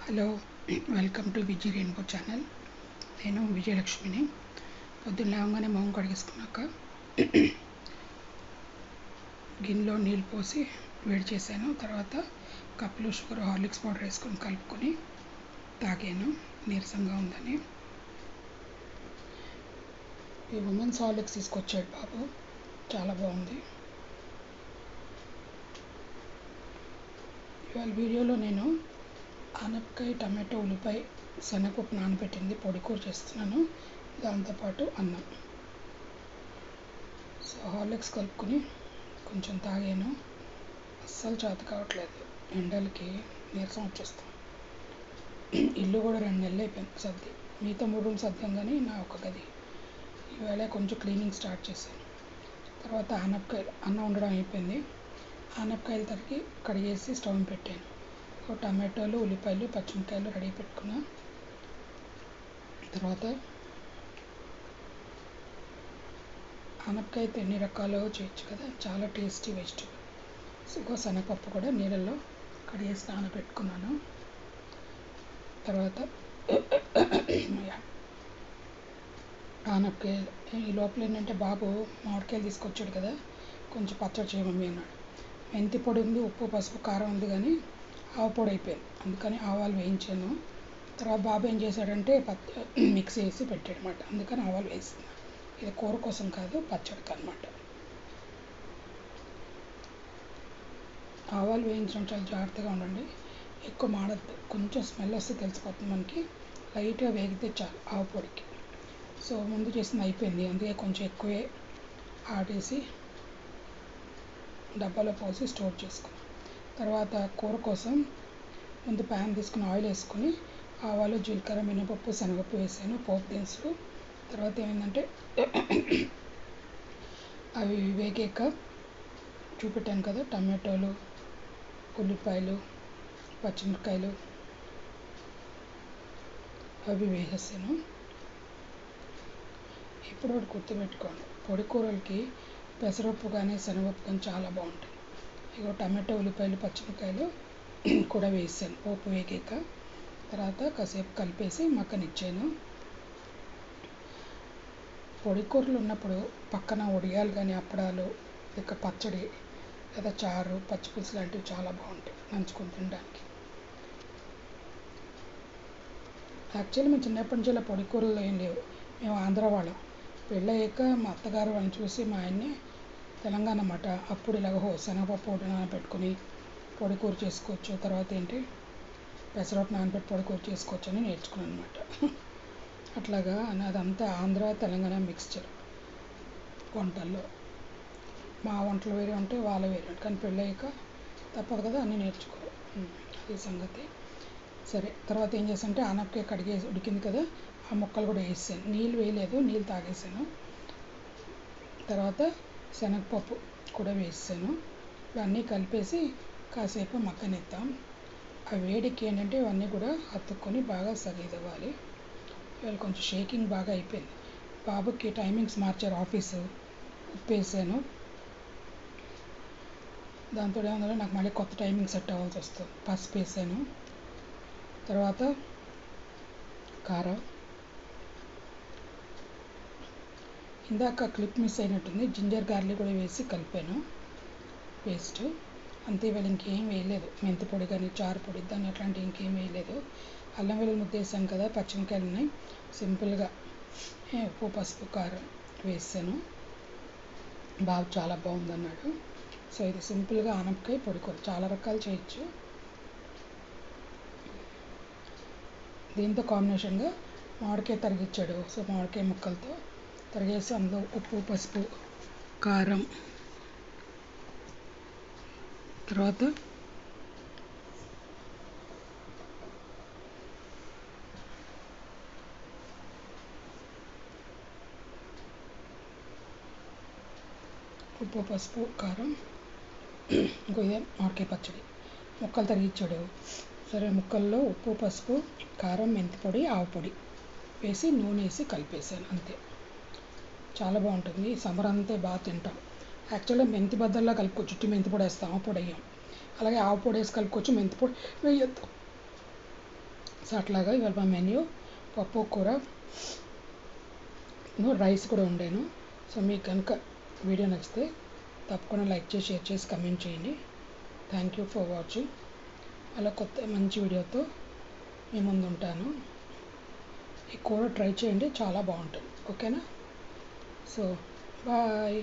Hello, welcome to Vijay rainbow channel. నేను విజయలక్ష్మిని. పొద్దున్న లేవగానే మొహం కడిగేసుకున్నాక గిన్నెలో నీళ్ళు పోసి వేడి చేశాను. తర్వాత కప్పులో షుగర్, హార్లిక్స్ పౌడర్ వేసుకొని కలుపుకొని తాగాను నీరసంగా ఉందని. ఈ ఉమెన్స్ హార్లిక్స్ తీసుకొచ్చాడు బాబు, చాలా బాగుంది. ఇవాళ వీడియోలో నేను ఆనపకాయ, టమాటో, ఉల్లిపాయ, శనగపప్పు నానబెట్టింది పొడి కూర చేస్తున్నాను. దాంతోపాటు అన్నం. సో హార్లిక్స్ కలుపుకొని కొంచెం తాగాను. అస్సలు చేత కావట్లేదు, ఎండలకి నీరసం వచ్చేస్తాం. ఇల్లు కూడా 2 నెలలు అయిపోయింది సర్ది. మిగతా 3 రూమ్స్ సర్దాం కానీ నా ఒక గది. ఈవేళ కొంచెం క్లీనింగ్ స్టార్ట్ చేశాను. తర్వాత ఆనపకాయలు, అన్నం ఉండడం అయిపోయింది. ఆనపకాయలు తరిగి కడిగేసి స్టవ్ పెట్టాను. టమాటోలు, ఉల్లిపాయలు, పచ్చిమిరకాయలు రెడీ పెట్టుకున్నా. తర్వాత ఆనపకాయతో ఎన్ని రకాలు చేయొచ్చు కదా, చాలా టేస్టీ వెజిటబుల్. సో శనగపప్పు కూడా నీళ్ళల్లో కడిగేసి నానబెట్టుకున్నాను. తర్వాత ఆనపకాయలు ఈ లోపల ఏంటంటే బాబు మామిడికాయలు తీసుకొచ్చాడు కదా, కొంచెం పచ్చడి చేయమమ్మీ అన్నాడు. మెంతి పొడి ఉంది, ఉప్పు, పసుపు, కారం ఉంది, కానీ ఆవు పొడి అయిపోయింది. అందుకని ఆవాలు వేయించాను. తర్వాత బాబు ఏం చేశాడంటే మిక్సీ వేసి పెట్టాడు అన్నమాట. అందుకని ఆవాలు వేస్తున్నాను. ఇది కూర కోసం కాదు, పచ్చడికి అన్నమాట. ఆవాలు వేయించడం చాలా జాగ్రత్తగా ఉండండి, ఎక్కువ మాడద్దు. కొంచెం స్మెల్ వస్తే తెలిసిపోతుంది మనకి. లైట్గా వేగితే చాలు ఆవు పొడికి. సో ముందు చేసింది అయిపోయింది, అందుకే కొంచెం ఎక్కువే ఆడేసి డబ్బాలో పోసి స్టోర్ చేసుకున్నాను. తర్వాత కూర కోసం ముందు ప్యాన్ తీసుకుని ఆయిల్ వేసుకొని ఆవాలు, జీలకర్ర, మినపప్పు, శనగపప్పు వేసాను, పోపు దినుసులు. తర్వాత ఏమైందంటే అవి వేగాక చూపెట్టాను కదా, టమాటోలు, ఉల్లిపాయలు, పచ్చిమిరకాయలు అవి వేసేసాను. ఇప్పుడు ఒకటి గుర్తుపెట్టుకోండి, పొడి కూరలకి పెసరపప్పు కానీ శనగపప్పు కానీ చాలా బాగుంటాయి. ఇగో టమాటో, ఉల్లిపాయలు, పచ్చిమిరకాయలు కూడా వేసాను పోపు వేగాక. తర్వాత కాసేపు కలిపేసి మగ్గనిచ్చాను. పొడి కూరలు ఉన్నప్పుడు పక్కన వడియాలు కానీ, అప్పడాలు, లేక పచ్చడి లేదా చారు, పచ్చిపులుసు లాంటివి చాలా బాగుంటాయి నంచుకొని తినడానికి. యాక్చువల్లీ మేము చిన్నప్పటి నుంచి ఇలా పొడి కూరలు ఏం లేవు. మేము ఆంధ్ర వాళ్ళం. పెళ్ళయ్యాక మా అత్తగారు వాళ్ళని చూసి మా ఆయన్ని తెలంగాణ అన్నమాట. అప్పుడు ఇలాగ శనగపప్పు ఒకటి నానబెట్టుకొని పొడి కూర చేసుకోవచ్చు, తర్వాత ఏంటి పెసరపప్పు నానబెట్టి పొడి కూర చేసుకోవచ్చు అని నేర్చుకున్నాను అనమాట. అట్లాగా అదంతా ఆంధ్ర తెలంగాణ మిక్స్చర్ వంటల్లో. మా వంటలు వేరే ఉంటాయి, వాళ్ళ వేరే ఉంటాయి. కానీ పెళ్ళయ్యాక తప్పదు కదా, అన్నీ నేర్చుకో. అది సంగతి. సరే, తర్వాత ఏం చేశానంటే ఆనపకాయ కడిగేసి ఉడికింది కదా, ఆ ముక్కలు కూడా వేసాను. నీళ్ళు వేయలేదు, నీళ్ళు తాగేసాను. తర్వాత శనగపప్పు కూడా వేసాను. ఇవన్నీ కలిపేసి కాసేపు మగ్గనిద్దాం. ఆ వేడికి ఏంటంటే ఇవన్నీ కూడా అతుక్కొని బాగా సరిదవ్వాలి. ఇవాళ కొంచెం షేకింగ్ బాగా అయిపోయింది. బాబుకి టైమింగ్స్ మార్చారు ఆఫీసు. ఉప్పు వేసాను, దాంతో ఏమన్నా నాకు మళ్ళీ కొత్త టైమింగ్ సెట్ అవ్వాల్సి వస్తుంది. పసుపు వేసాను, తర్వాత కారం, ఇందాక క్లిప్ మిస్ అయినట్టుంది, జింజర్ గార్లిక్ కూడా వేసి కలిపాను పేస్ట్. అంతే, ఇవాళ ఇంకేం వేయలేదు. మెంతి పొడి కానీ, చారు పొడి దాన్ని అట్లాంటివి ఇంకేం వేయలేదు. అల్లం వెల్లుల్లి ముద్ద వేసాను కదా, పచ్చిమిరకాయలు ఉన్నాయి. సింపుల్గా ఉప్పు, పసుపు, కారం వేసాను. బాబు చాలా బాగుందన్నాడు. సో ఇది సింపుల్గా ఆనపకాయ పొడి కూర. చాలా రకాలు చేయొచ్చు. దీంతో కాంబినేషన్గా మామిడికాయ తరిగిచ్చాడు. సో మామిడికాయ ముక్కలతో తరిగేసి అందులో ఉప్పు, పసుపు, కారం, తర్వాత ఉప్పు, పసుపు, కారం, ఇంకో ఇదే మామిడికాయ పచ్చడి. ముక్కలు తరిగిచ్చాడు. సరే, ముక్కల్లో ఉప్పు, పసుపు, కారం, మెంతి పొడి, ఆవు పొడి వేసి నూనె వేసి కలిపేసాను. అంతే, చాలా బాగుంటుంది. సమ్మర్ అంతే బాగా తింటాం. యాక్చువల్గా మెంతి బద్దల్లా కలుపుకోవచ్చు. చుట్టూ మెంతి పొడి వేస్తాం, ఆవు పొడి వేయం. అలాగే ఆవు పొడి వేసి కలుపుకోవచ్చు, మెంతి పొడి వేయద్దు. సో అట్లాగా ఇవాళ మా మెన్యూ పప్పు కూర రైస్ కూడా ఉండేను. సో మీకు కనుక వీడియో నచ్చితే తప్పకుండా లైక్ చేసి షేర్ చేసి కమెంట్ చేయండి. Thank you for watching. అలా కొత్త మంచి వీడియోతో మీ ముందు ఉంటాను. ఈ కూర ట్రై చేయండి, చాలా బాగుంటుంది. ఓకేనా? So bye.